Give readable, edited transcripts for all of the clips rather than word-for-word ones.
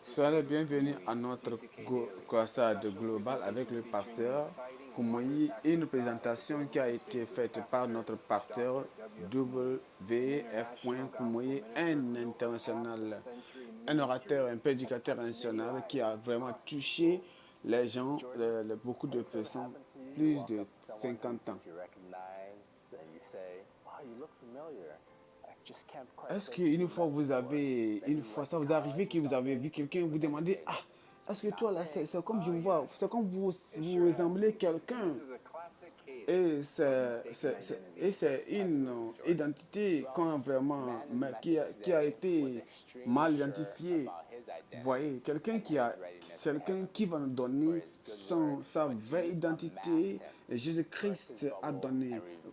Soyez les bienvenus à notre croisade globale avec le pasteur Koumoyi et une présentation qui a été faite par notre pasteur W.F. Koumoyi, un international, un orateur, un prédicateur international qui a vraiment touché les gens, beaucoup de personnes, plus de 50 ans. Est-ce qu'une fois ça vous arrive que vous avez vu quelqu'un, vous demandez, ah, est-ce que toi là, c'est comme je vous vois, c'est comme vous ressemblez quelqu'un. Et c'est une identité quand vraiment, mais qui a été mal identifiée. Voyez, quelqu'un qui va nous donner sa vraie identité. Jésus-Christ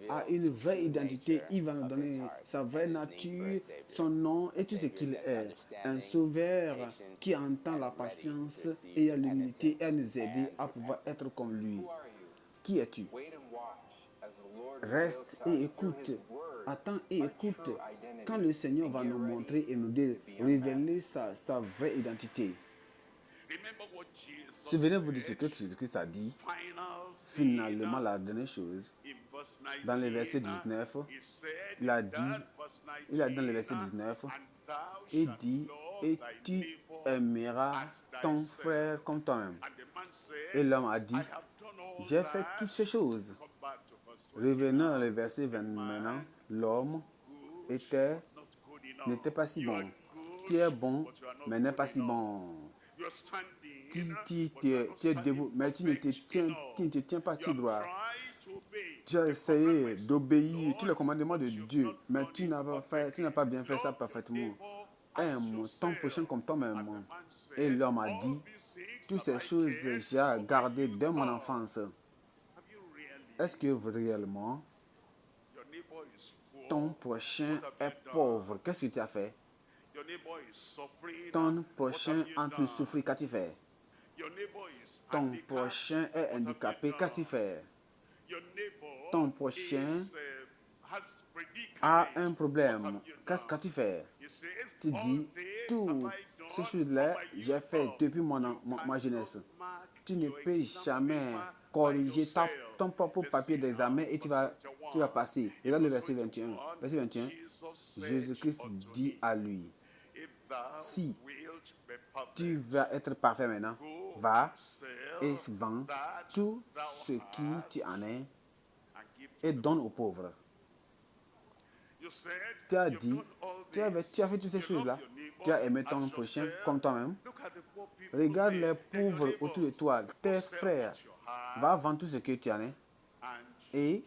a une vraie identité. Il va nous donner sa vraie nature, son nom et tout ce qu'il est. Un sauveur qui entend la patience et l'humilité et à nous aider à pouvoir être comme lui. Qui es-tu? Reste et écoute. Attends et écoute quand le Seigneur va nous montrer et nous révéler sa vraie identité. Souvenez-vous de ce que Jésus-Christ a dit. Finalement, la dernière chose, dans le verset 19, il a dit, dans le verset 19, il dit, et tu aimeras ton frère comme toi-même. Et l'homme a dit, j'ai fait toutes ces choses. Revenons dans le verset 20 maintenant, l'homme n'était pas si bon. Tu es bon, mais n'est pas si bon. Tu es debout, mais tu ne te tiens pas si droit. Tu as essayé d'obéir tous les commandements de Dieu, mais tu n'as pas bien fait ça parfaitement. Aime ton prochain comme toi-même. Et l'homme a dit, toutes ces choses j'ai gardées dès mon enfance. Est-ce que réellement ton prochain est pauvre? Qu'est-ce que tu as fait? Ton prochain en train de souffrir, qu'as-tu fait? Ton prochain est handicapé, qu'as-tu fait? Ton prochain a un problème, qu'as-tu fait? Tu dis, toutes ces choses-là, j'ai fait depuis ma jeunesse. Tu ne peux jamais corriger ton propre papier d'examen et tu vas passer. Regarde le verset 21. Verset 21, Jésus-Christ dit à lui, si tu vas être parfait maintenant, va et vends tout ce qui tu en es et donne aux pauvres. Tu as dit, tu as fait toutes ces choses-là. Tu as aimé ton prochain comme toi-même. Regarde les pauvres autour de toi, tes frères. Va vendre tout ce que tu en es et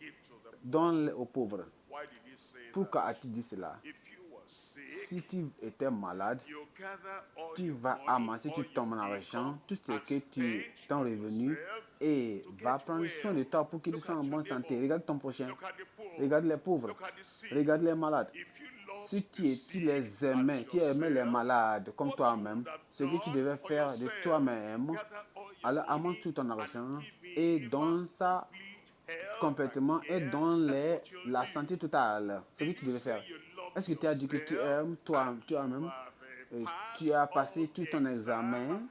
donne aux pauvres. Pourquoi as-tu dit cela? Si tu étais malade, tu vas amasser tout ton argent, tout ce que ton revenu et va prendre soin de toi pour que tu sois en bonne santé. Regarde ton prochain. Regarde les pauvres. Regarde les malades. Si tu les aimais, tu aimais les malades comme toi-même, ce que tu devais faire de toi-même, alors amasse tout ton argent et donne ça complètement et donne la santé totale. Ce que tu devais faire. Est-ce que tu as dit que tu aimes toi-même? Tu as passé tout ton examen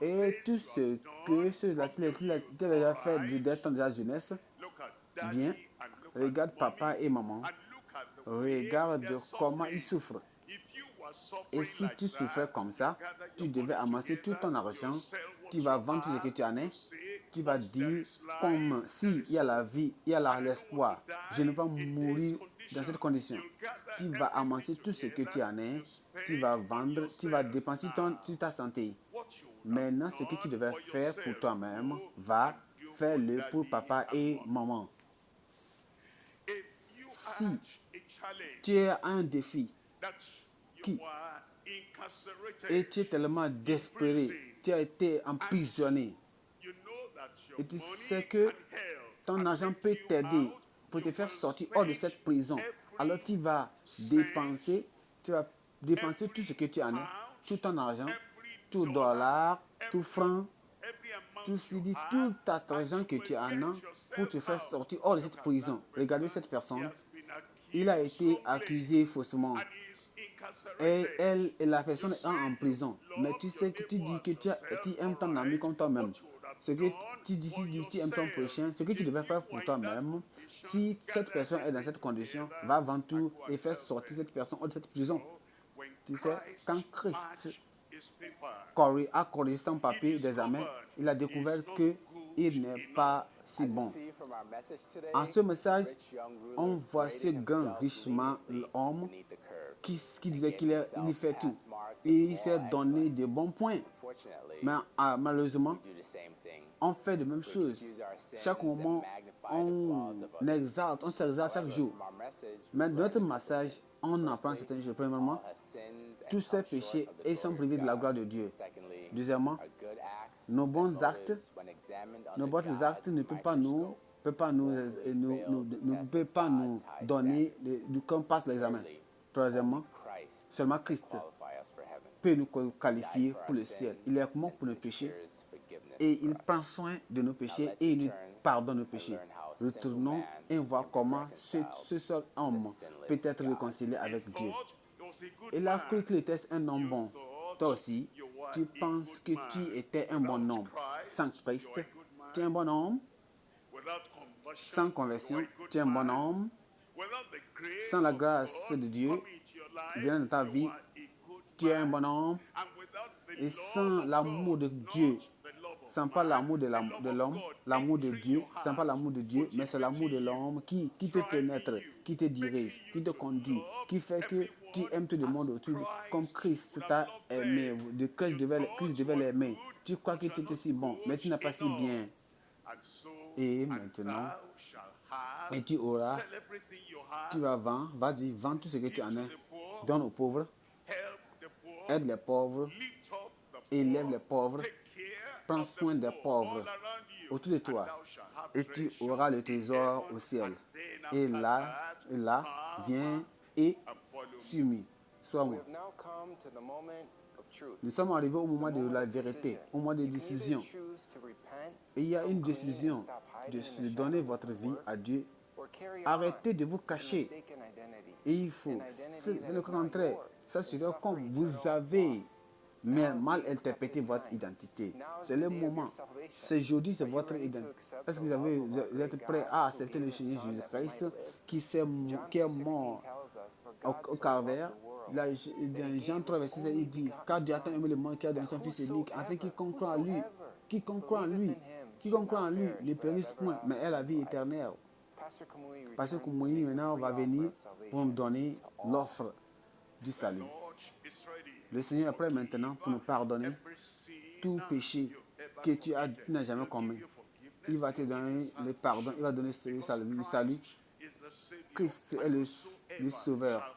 et tout ce que cela tu as déjà fait dès ton jeunesse? Bien, regarde papa et maman. Regarde comment ils souffrent. Et si tu souffrais comme ça, tu devais amasser tout ton argent, tu vas vendre tout ce que tu en es, tu vas dire, comme s'il y a la vie, il y a l'espoir, je ne vais pas mourir dans cette condition. Tu vas amasser tout ce que tu en es, tu vas vendre, tu vas dépenser sur ta santé. Maintenant, ce que tu devais faire pour toi-même, va faire-le pour papa et maman. Si tu as un défi et tu es tellement désespéré, tu as été emprisonné et tu sais que ton argent peut t'aider pour te faire sortir hors de cette prison. alors tu vas dépenser tout ce que tu en as, tout ton argent, tout dollar, tout franc, tout CD, tout argent que tu en as pour te faire sortir hors de cette prison. Regardez cette personne. Il a été accusé faussement. Et elle et la personne est en prison. Mais tu sais que tu dis que tu aimes ton ami comme toi-même. Ce que tu dis, si tu aimes ton prochain, ce que tu devais faire pour toi-même, si cette personne est dans cette condition, va avant tout et faire sortir cette personne hors de cette prison. Tu sais, quand Christ a corrigé son papier désormais, il a découvert qu'il n'est pas si bon. En ce message, on voit ce grand richement l'homme qui disait qu'il fait tout. Et il fait donner de bons points. Mais malheureusement, on fait de même chose. Chaque moment, on s'exalte chaque jour. Mais dans notre message, on apprend certaines choses. Premièrement, tous ces péchés et sont privés de la gloire de Dieu. Deuxièmement, nos bons actes ne peuvent pas nous donner qu'on passe l'examen. Troisièmement, seulement Christ peut nous qualifier pour le ciel. Il est mort pour nos péchés et il prend soin de nos péchés et il nous pardonne nos péchés. Retournons et voir comment ce seul homme peut être réconcilié avec Dieu. Il a cru qu'il était un homme bon. Toi aussi, tu penses que tu étais un bon homme. Sans Christ, tu es un bon homme. Sans conversion, tu es un bon homme. Sans la grâce de Dieu qui vient dans ta vie, tu es un bon homme. Et sans l'amour de Dieu, sans pas l'amour de l'homme, l'amour de Dieu, sans pas l'amour de Dieu, mais c'est l'amour de l'homme qui te pénètre, qui te dirige, qui te conduit, qui fait que tu aimes tout le monde autour, comme Christ t'a aimé. Christ devait l'aimer. Tu crois que tu étais si bon, mais tu n'es pas si bien. Et maintenant, et tu vas vendre, vends tout ce que tu en as, donne aux pauvres, aide les pauvres, élève les pauvres, prends soin des pauvres autour de toi, et tu auras le trésor au ciel. Et là, viens et suis-moi. Sois-moi. Nous sommes arrivés au moment de la vérité, au moment de décision. Et il y a une décision de se donner votre vie à Dieu. Arrêtez de vous cacher. Et il faut, c'est le contraire. Ça serait comme vous avez mal interprété votre identité. C'est le moment. C'est aujourd'hui, c'est votre identité. Est-ce que vous êtes prêt à accepter le Seigneur Jésus-Christ qui est mort au calvaire? Là, dans Jean 3, verset 7, il dit, car Dieu a tant aimé le monde qu'il a donné son Fils unique, afin qu'il croit en lui, ne périsse point, mais ait la vie éternelle. Pasteur Koumoui maintenant va venir pour nous donner l'offre du salut. Le Seigneur est prêt maintenant pour nous pardonner tout péché que tu n'as jamais commis. Il va te donner le pardon, il va donner le salut. Christ est le Sauveur.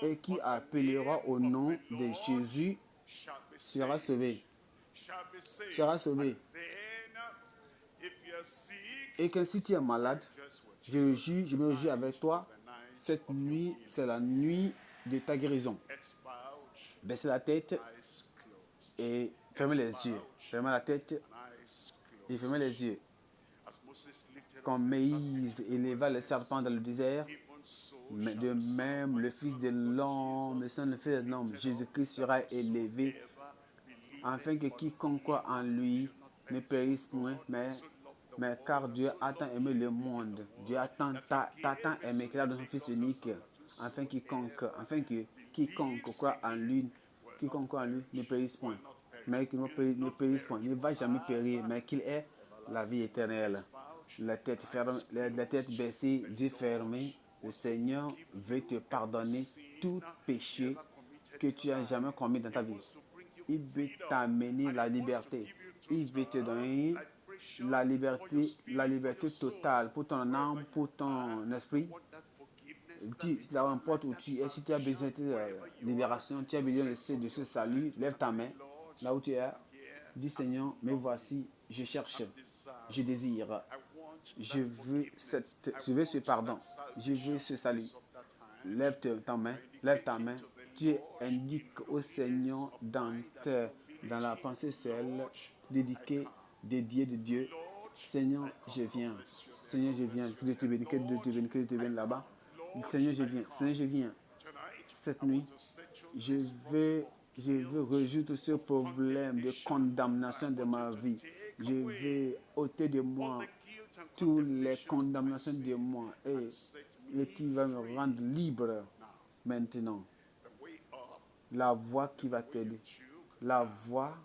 Et qui appellera au nom de Jésus sera sauvé. Sera sauvé. Et que si tu es malade, je me réjouis avec toi. Cette nuit, c'est la nuit de ta guérison. Baissez la tête et fermez les yeux. Fermez la tête et fermez les yeux. Comme Moïse éleva le serpent dans le désert, mais de même le Fils de l'homme, le Fils de l'homme, Jésus-Christ sera élevé, afin que quiconque croit en lui ne périsse point, mais car Dieu a tant aimé le monde, Dieu a tant aimé qu'il a donné son Fils unique, afin que quiconque croit en lui ne périsse point, mais qu'il ne périsse point, ne va jamais périr, mais qu'il ait la vie éternelle. La tête baissée, yeux fermés. Le Seigneur veut te pardonner tout péché que tu as jamais commis dans ta vie. Il veut t'amener la liberté. Il veut te donner la liberté totale pour ton âme, pour ton esprit. Là n'importe où tu es, si tu as besoin de libération, tu as besoin de ce salut, lève ta main là où tu es. Dis Seigneur, me voici, je cherche, je désire, je veux ce pardon, je veux ce salut. ta main, lève ta main. Tu indiques au Seigneur dans la pensée seule, dédiée de Dieu. Seigneur, je viens. Seigneur, je viens. Que Dieu te bénisse, que Dieu te bénisse, que Dieu te bénisse là-bas. Seigneur, je viens. Seigneur, je viens. Cette nuit, je veux résoudre ce problème de condamnation de ma vie. Je veux ôter de moi toutes les condamnations de moi et tu vas me rendre libre maintenant. La voix qui va t'aider, la voix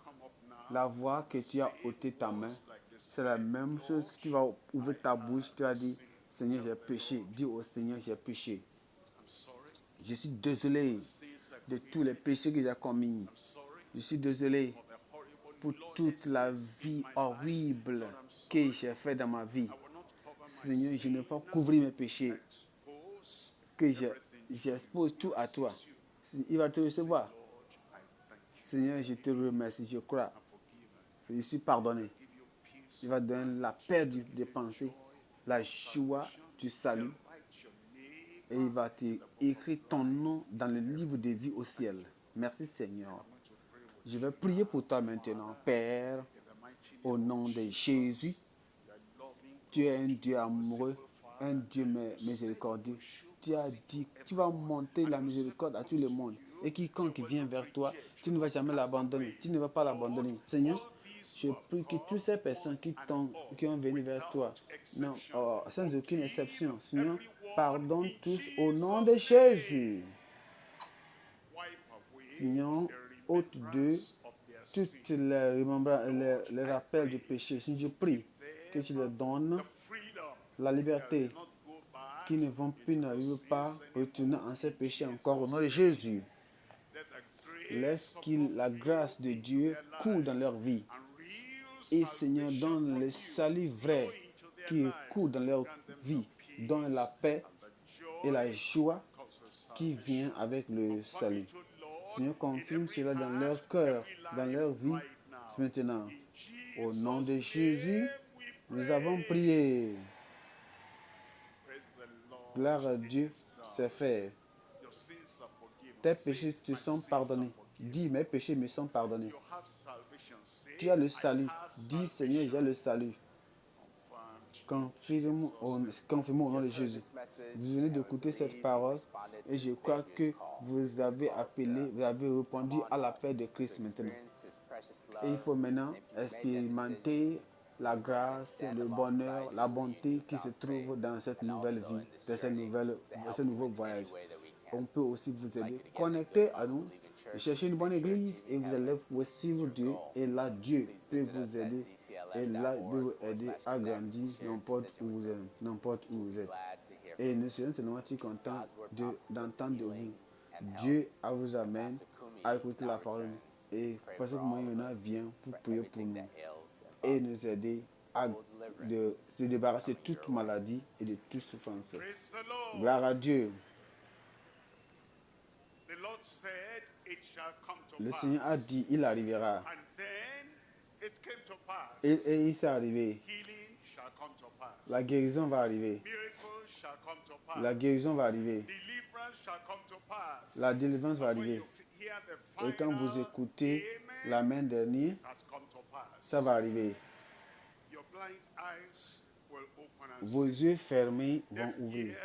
que tu as ôté ta main, c'est la même chose que tu vas ouvrir ta bouche, tu vas dire, Seigneur, j'ai péché. Dis au Seigneur, j'ai péché. Je suis désolé de tous les péchés que j'ai commis. Je suis désolé pour toute la vie horrible que j'ai fait dans ma vie. Seigneur, je ne vais pas couvrir mes péchés, que j'expose tout à toi. Il va te recevoir. Seigneur, je te remercie, je crois. Je suis pardonné. Il va donner la paix des pensées, la joie du salut. Et il va te écrire ton nom dans le livre de vie au ciel. Merci Seigneur. Je vais prier pour toi maintenant, Père, au nom de Jésus. Tu es un Dieu amoureux, un Dieu miséricordieux. Tu as dit que tu vas monter la miséricorde à tout le monde. Et quiconque vient vers toi, tu ne vas jamais l'abandonner. Tu ne vas pas l'abandonner. Seigneur, je prie que toutes ces personnes qui ont venu vers toi, non, sans aucune exception, Seigneur, pardonne tous au nom de Jésus. Seigneur, ôte d'eux toutes les rappels du péché. Seigneur, je prie que tu leur donnes la liberté, qui n'arrivent pas retourner en ces péchés encore au nom de Jésus. Laisse la grâce de Dieu coule dans leur vie. Et Seigneur, donne le salut vrai qui coule dans leur vie. Donne la paix et la joie qui vient avec le salut. Seigneur, confirme cela dans leur cœur, dans leur vie maintenant. Au nom de Jésus, nous avons prié. Gloire à Dieu, c'est fait. Tes péchés te sont pardonnés. Dis, mes péchés me sont pardonnés. Tu as le salut. Dis, Seigneur, j'ai le salut. Confirme au nom de Jésus. Vous venez d'écouter cette parole et je crois que vous avez appelé, vous avez répondu à l'appel de Christ maintenant. Et il faut maintenant expérimenter la grâce, le bonheur, la bonté qui se trouve dans cette nouvelle vie, dans ce nouveau voyage. On peut aussi vous aider, connecter à nous, chercher une bonne église et vous allez vous suivre Dieu. Et là, Dieu peut vous aider. Et là, il peut vous aider à grandir n'importe où vous êtes. Et nous serons tellement contents d'entendre de vous. Dieu vous amène à écouter la parole. Et parce que maintenant vient pour prier pour nous et nous aider à se débarrasser de toute maladie et de toute souffrance. Gloire à Dieu. Le Seigneur a dit, il arrivera. Et il s'est arrivé. La guérison va arriver. La guérison va arriver. La délivrance va arriver. Et quand vous écoutez la main dernière, ça va arriver. Vos yeux fermés vont ouvrir.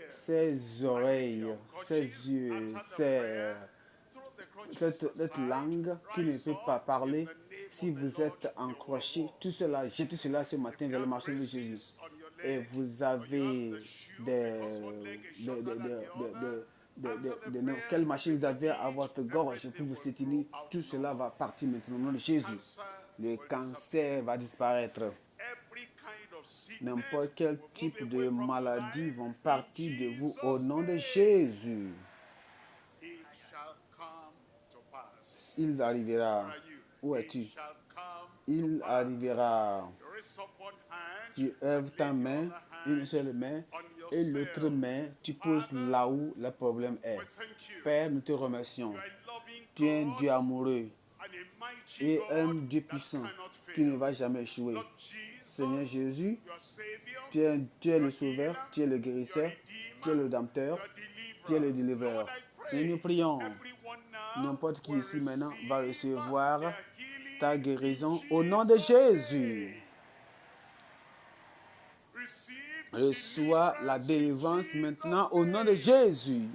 Ces oreilles, ces yeux, cette langue qui ne peut pas parler, si vous êtes accroché, tout cela, jetez cela ce matin vers le marché de Jésus. Et vous avez quelle machine vous avez à votre gorge pour vous soutenir, tout cela va partir maintenant au nom de Jésus. Le cancer va disparaître. N'importe quel type de maladie vont partir de vous au nom de Jésus. Il arrivera. Où es-tu? Il arrivera. Tu lèves ta main, une seule main, et l'autre main, tu poses là où le problème est. Père, nous te remercions. Tu es un Dieu amoureux et un Dieu puissant qui ne va jamais échouer. Seigneur Jésus, tu es le sauveur, tu es le guérisseur, tu es le rédempteur, tu es le délivreur. Seigneur, nous prions. N'importe qui ici maintenant va recevoir ta guérison au nom de Jésus. Reçois la délivrance maintenant au nom de Jésus.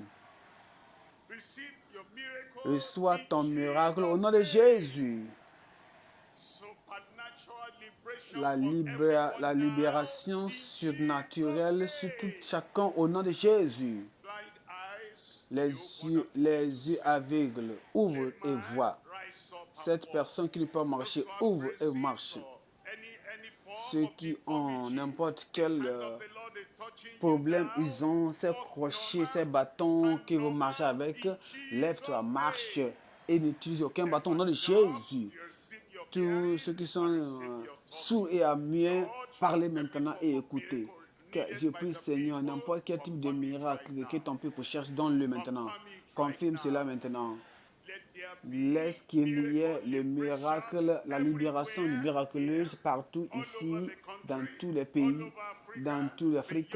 Reçois ton miracle au nom de Jésus. La libération surnaturelle sur tout chacun au nom de Jésus. Les yeux aveugles ouvrent et voient. Cette personne qui ne peut pas marcher ouvre et marche. Ceux qui ont n'importe quel problème, ils ont ces crochets, ces bâtons qu'ils vont marcher avec. Lève-toi, marche et n'utilise aucun bâton au nom de Jésus. Tous ceux qui sont sourds et muets, parlez maintenant et écoutez. Que je prie, Seigneur, n'importe quel type de miracle que ton peuple cherche, donne-le maintenant. Confirme cela maintenant. Laisse qu'il y ait le miracle, la libération miraculeuse partout ici, dans tous les pays, dans toute l'Afrique,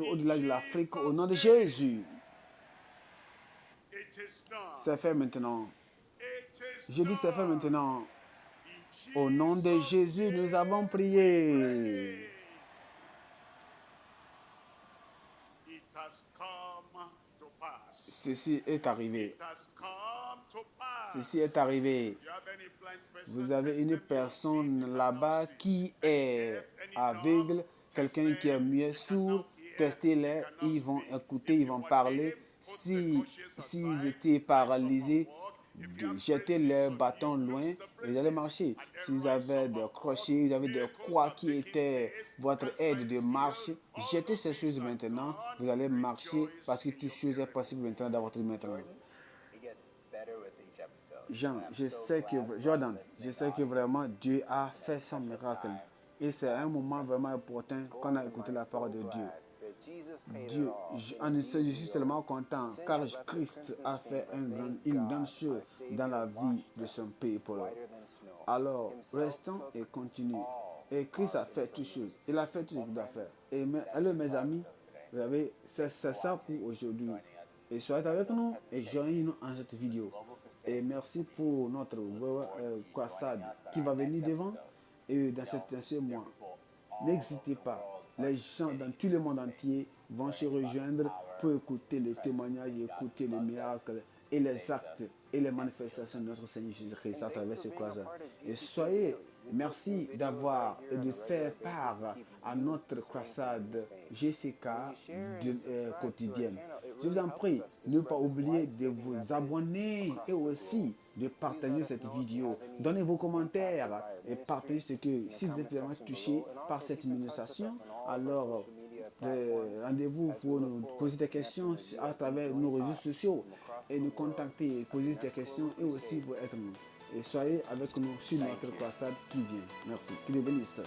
au-delà de l'Afrique, au nom de Jésus. C'est fait maintenant. Je dis c'est fait maintenant. Au nom de Jésus, nous avons prié. Ceci est arrivé. Ceci est arrivé. Vous avez une personne là-bas qui est aveugle, quelqu'un qui est muet, sourd. Testez-les, ils vont écouter, ils vont parler. S'ils étaient paralysés, jetez leurs bâtons loin et vous allez marcher. S'ils avaient des crochets, vous avez des croix qui étaient votre aide de marche, jetez ces choses maintenant, vous allez marcher parce que toute chose est possible maintenant dans votre vie maintenant. Jordan, je sais que vraiment Dieu a fait son miracle. Et c'est un moment vraiment important qu'on a écouté la parole de Dieu. Je suis tellement content car Christ a fait une grande chose dans la vie de son peuple. Alors, restons et continuons. Et Christ a fait toutes choses. Il a fait tout ce qu'il doit faire. Et alors, mes amis, c'est ça pour aujourd'hui. Et soyez avec nous et joignez-nous en cette vidéo. Et merci pour notre croissade qui va venir devant et dans ce mois. N'hésitez pas. Les gens dans tout le monde entier vont se rejoindre pour écouter les témoignages, écouter les miracles et les actes et les manifestations de notre Seigneur Jésus-Christ à travers ce croisade. Et merci d'avoir et de faire part à notre croisade GCK quotidienne. Je vous en prie, ne pas oublier de vous abonner et aussi de partager cette vidéo. Donnez vos commentaires et partagez ce que, si vous êtes vraiment touché par cette ministration, alors rendez-vous pour nous poser des questions à travers nos réseaux sociaux et nous contacter, poser des questions et aussi pour être nous. Et soyez avec nous sur notre croisade qui vient. Merci. Que Dieu bénisse.